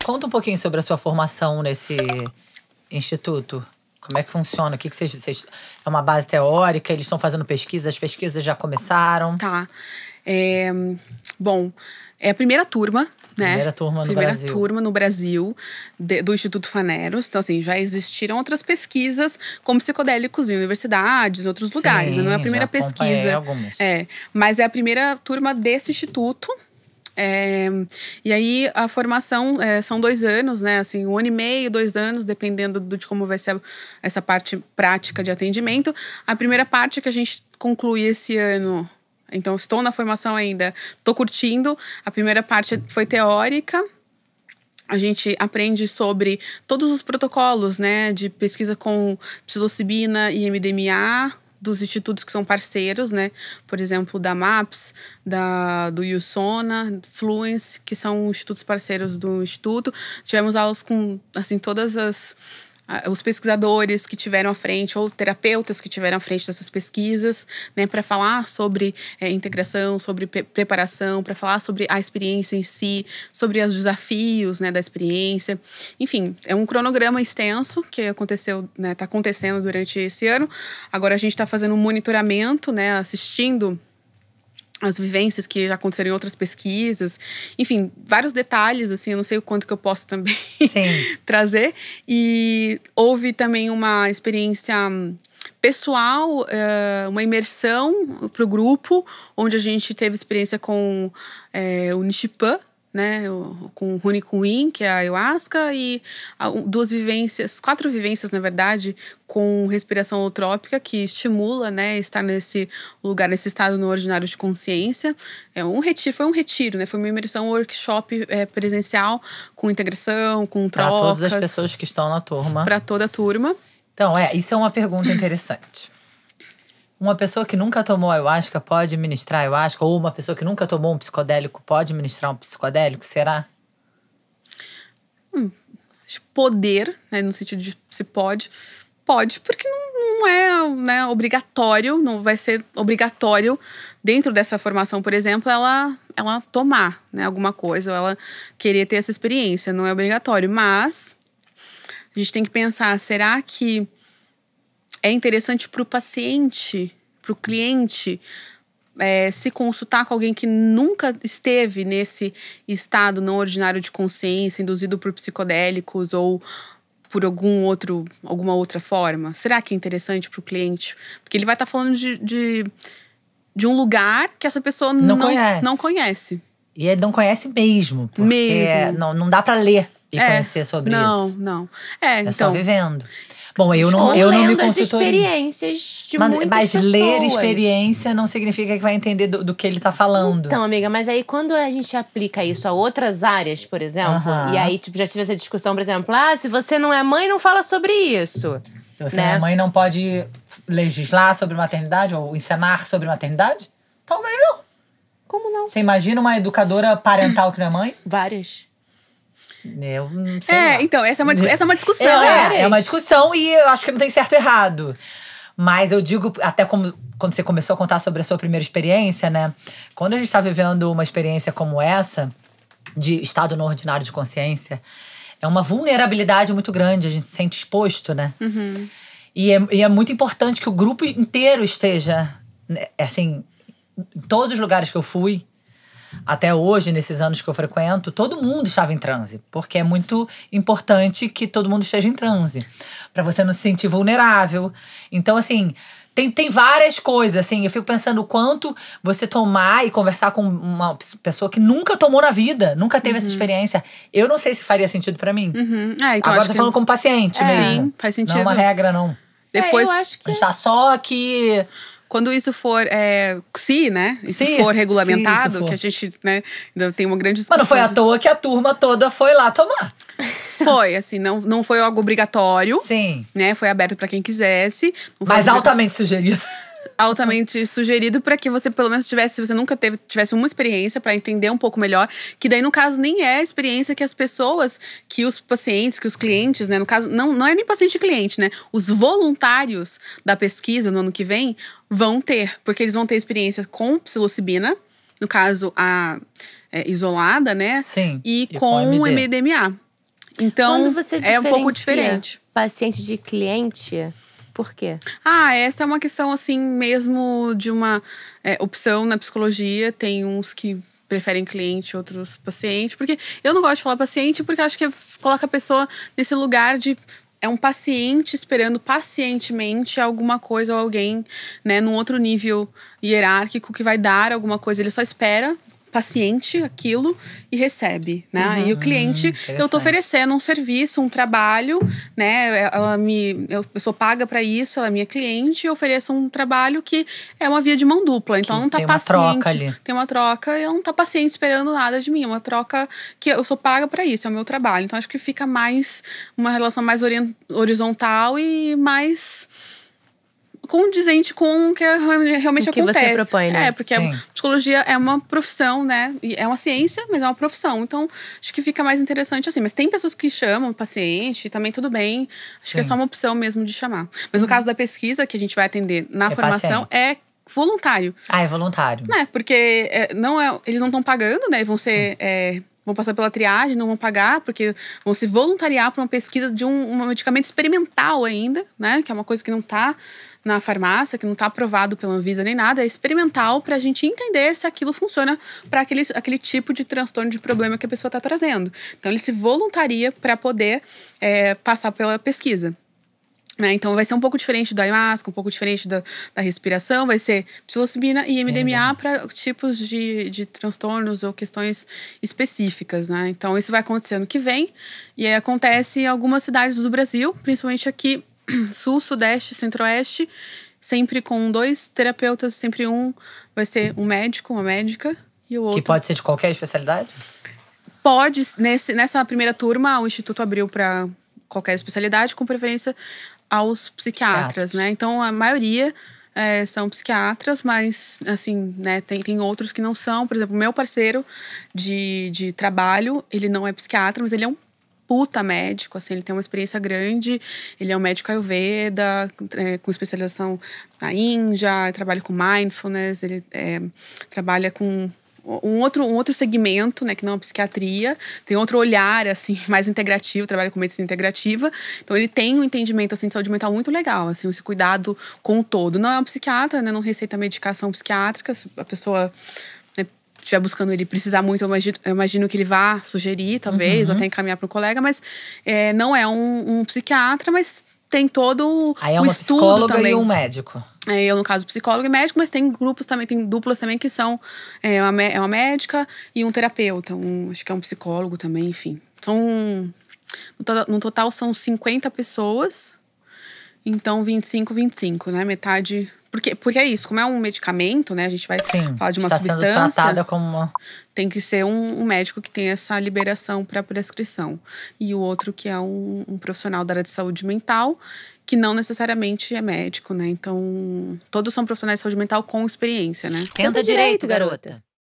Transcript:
Conta um pouquinho sobre a sua formação nesse instituto. Como é que funciona? O que vocês… É uma base teórica? Eles estão fazendo pesquisa? As pesquisas já começaram? Tá. Bom, é a primeira turma, né? Primeira turma no Brasil. Primeira turma no Brasil do Instituto Phaneros. Então, assim, já existiram outras pesquisas com psicodélicos em universidades, em outros lugares. Não é a primeira pesquisa. Algumas. Mas é a primeira turma desse instituto. E aí, a formação são 2 anos, né? Assim, 1 ano e meio, 2 anos, dependendo de como vai ser essa parte prática de atendimento. A primeira parte que a gente conclui esse ano… Então, estou na formação ainda, estou curtindo. A primeira parte foi teórica. A gente aprende sobre todos os protocolos, né, de pesquisa com psilocibina e MDMA, dos institutos que são parceiros, né? Por exemplo, da MAPS, do USONA, Fluence, que são institutos parceiros do instituto. Tivemos aulas com, assim, todas os pesquisadores que tiveram à frente, ou terapeutas que tiveram à frente dessas pesquisas, né, para falar sobre integração, sobre preparação, para falar sobre a experiência em si, sobre os desafios, né, da experiência. Enfim, é um cronograma extenso que aconteceu, né, tá acontecendo durante esse ano. Agora a gente está fazendo um monitoramento, né, assistindo as vivências que já aconteceram em outras pesquisas. Enfim, vários detalhes, assim, eu não sei o quanto que eu posso também trazer. E houve também uma experiência pessoal, uma imersão para o grupo, onde a gente teve experiência com o Nishipan, né, com Runi Kuin, que é a ayahuasca, e 4 vivências, na verdade, com respiração holotrópica, que estimula, né, estar nesse lugar, nesse estado não ordinário de consciência. Foi um retiro, né, foi uma imersão, workshop presencial, com integração, com trocas. Para todas as pessoas que estão na turma. Para toda a turma. Então, isso é uma pergunta interessante. Uma pessoa que nunca tomou ayahuasca pode ministrar ayahuasca? Ou uma pessoa que nunca tomou um psicodélico pode ministrar um psicodélico? Será? Poder, né, no sentido de se pode. Pode, porque não é, né, obrigatório, não vai ser obrigatório dentro dessa formação, por exemplo, ela tomar, né, alguma coisa, ou ela querer ter essa experiência. Não é obrigatório, mas a gente tem que pensar, será que é interessante para o paciente, para o cliente, se consultar com alguém que nunca esteve nesse estado não ordinário de consciência, induzido por psicodélicos ou por alguma outra forma? Será que é interessante para o cliente? Porque ele vai estar falando de um lugar que essa pessoa não conhece. E ele não conhece mesmo, porque não dá para ler e conhecer sobre isso. Não. Então, só vivendo. Bom, eu não me consultoria. As experiências de muitas mas pessoas. Ler experiência não significa que vai entender do que ele tá falando. Então, amiga, mas aí quando a gente aplica isso a outras áreas, por exemplo, e aí já tive essa discussão, por exemplo, se você não é mãe, não fala sobre isso. Se você não é mãe, não pode legislar sobre maternidade ou ensinar sobre maternidade? Talvez não. Como não? Você imagina uma educadora parental que não é mãe? Várias. Eu não sei. Então, essa é uma discussão. É uma discussão e eu acho que não tem certo e errado. Mas eu digo, até quando você começou a contar sobre a sua primeira experiência, né? Quando a gente está vivendo uma experiência como essa, de estado não ordinário de consciência, é uma vulnerabilidade muito grande, a gente se sente exposto, né? Uhum. E é muito importante que o grupo inteiro esteja, assim, em todos os lugares que eu fui, até hoje, nesses anos que eu frequento, todo mundo estava em transe. Porque é muito importante que todo mundo esteja em transe. Pra você não se sentir vulnerável. Então, assim, tem várias coisas, assim. Eu fico pensando o quanto você tomar e conversar com uma pessoa que nunca tomou na vida, nunca teve essa experiência. Eu não sei se faria sentido pra mim. Então agora eu tô falando como paciente mesmo. Sim, faz sentido. Não é uma regra, não. Depois, eu acho que a gente tá só aqui… Quando isso for, for regulamentado, for. que a gente, né, ainda tem uma grande discussão. Mas não foi à toa que a turma toda foi lá tomar. Foi, assim, não foi algo obrigatório. Sim. Né, foi aberto pra quem quisesse. Mas altamente sugerido. Altamente sugerido para que você pelo menos tivesse, se você nunca tivesse uma experiência para entender um pouco melhor, que daí no caso nem é a experiência que as pessoas, que os pacientes, que os clientes, né, no caso não é nem paciente e cliente, né, os voluntários da pesquisa no ano que vem vão ter, porque eles vão ter experiência com psilocibina, no caso a isolada, né? Sim, e com o MDMA. Então, Quando você é um pouco diferencia diferente. paciente de cliente, por quê? Essa é uma questão, assim, mesmo de uma opção na psicologia. Tem uns que preferem cliente, outros paciente. Porque eu não gosto de falar paciente, porque eu acho que coloca a pessoa nesse lugar de… É um paciente esperando pacientemente alguma coisa ou alguém, né, num outro nível hierárquico que vai dar alguma coisa. Ele só espera paciente aquilo e recebe, né? E o cliente, eu tô oferecendo um serviço, um trabalho, né? A pessoa paga para isso, ela é minha cliente, eu ofereço um trabalho que é uma via de mão dupla. Então Que não tá tem uma paciente, troca ali. tem uma troca e ela não tá paciente esperando nada de mim, é uma troca que eu sou paga para isso, é o meu trabalho. Então acho que fica mais uma relação mais horizontal e mais condizente com o que realmente O que acontece. você propõe, né? Porque Sim. a psicologia é uma profissão, né? E é uma ciência, mas é uma profissão. Então, acho que fica mais interessante assim. Mas tem pessoas que chamam paciente, também tudo bem. Acho que é só uma opção mesmo de chamar. Mas no caso da pesquisa, que a gente vai atender na formação, paciente. é voluntário. É voluntário. Né? Porque eles não estão pagando, né? Vão ser… vão passar pela triagem, não vão pagar, porque vão se voluntariar para uma pesquisa de um medicamento experimental ainda, né? Que é uma coisa que não está na farmácia, que não está aprovado pela Anvisa nem nada, é experimental para a gente entender se aquilo funciona para aquele tipo de transtorno, de problema que a pessoa está trazendo. Então, ele se voluntaria para poder passar pela pesquisa. Né? Então, vai ser um pouco diferente da ayahuasca, um pouco diferente da respiração, vai ser psilocibina e MDMA para tipos de transtornos ou questões específicas, né? Então, isso vai acontecer ano que vem, e aí acontece em algumas cidades do Brasil, principalmente aqui, sul, sudeste, centro-oeste, sempre com 2 terapeutas, sempre um vai ser um médico, uma médica, e o outro… Que pode ser de qualquer especialidade? Pode, nessa primeira turma, o Instituto abriu para qualquer especialidade, com preferência aos psiquiatras, né? Então, a maioria são psiquiatras, mas, assim, né, tem outros que não são. Por exemplo, meu parceiro de trabalho, ele não é psiquiatra, mas ele é um puta médico, assim, ele tem uma experiência grande, ele é um médico Ayurveda, com especialização na Índia, trabalha com mindfulness, ele trabalha com um outro segmento, né, que não é a psiquiatria, tem outro olhar, assim, mais integrativo, trabalha com medicina integrativa, então ele tem um entendimento, assim, de saúde mental muito legal, assim, esse cuidado com o todo. Não é um psiquiatra, né, não receita medicação psiquiátrica, se a pessoa estiver buscando ele precisar muito, eu imagino que ele vá sugerir, talvez, ou até encaminhar para um colega, mas não é um psiquiatra, mas tem todo Aí é o uma estudo psicóloga também. e um médico. Eu, no caso, psicólogo e médico, mas tem grupos também, tem duplas também que são uma médica e um terapeuta, acho que é um psicólogo também, enfim. No total são 50 pessoas, então 25, né? Metade… Porque é isso, como é um medicamento, né? A gente vai falar de uma está sendo substância. tratada como uma… Tem que ser um médico que tem essa liberação para prescrição. E o outro que é um profissional da área de saúde mental, que não necessariamente é médico, né? Então, todos são profissionais de saúde mental com experiência, né? Senta direito, garota.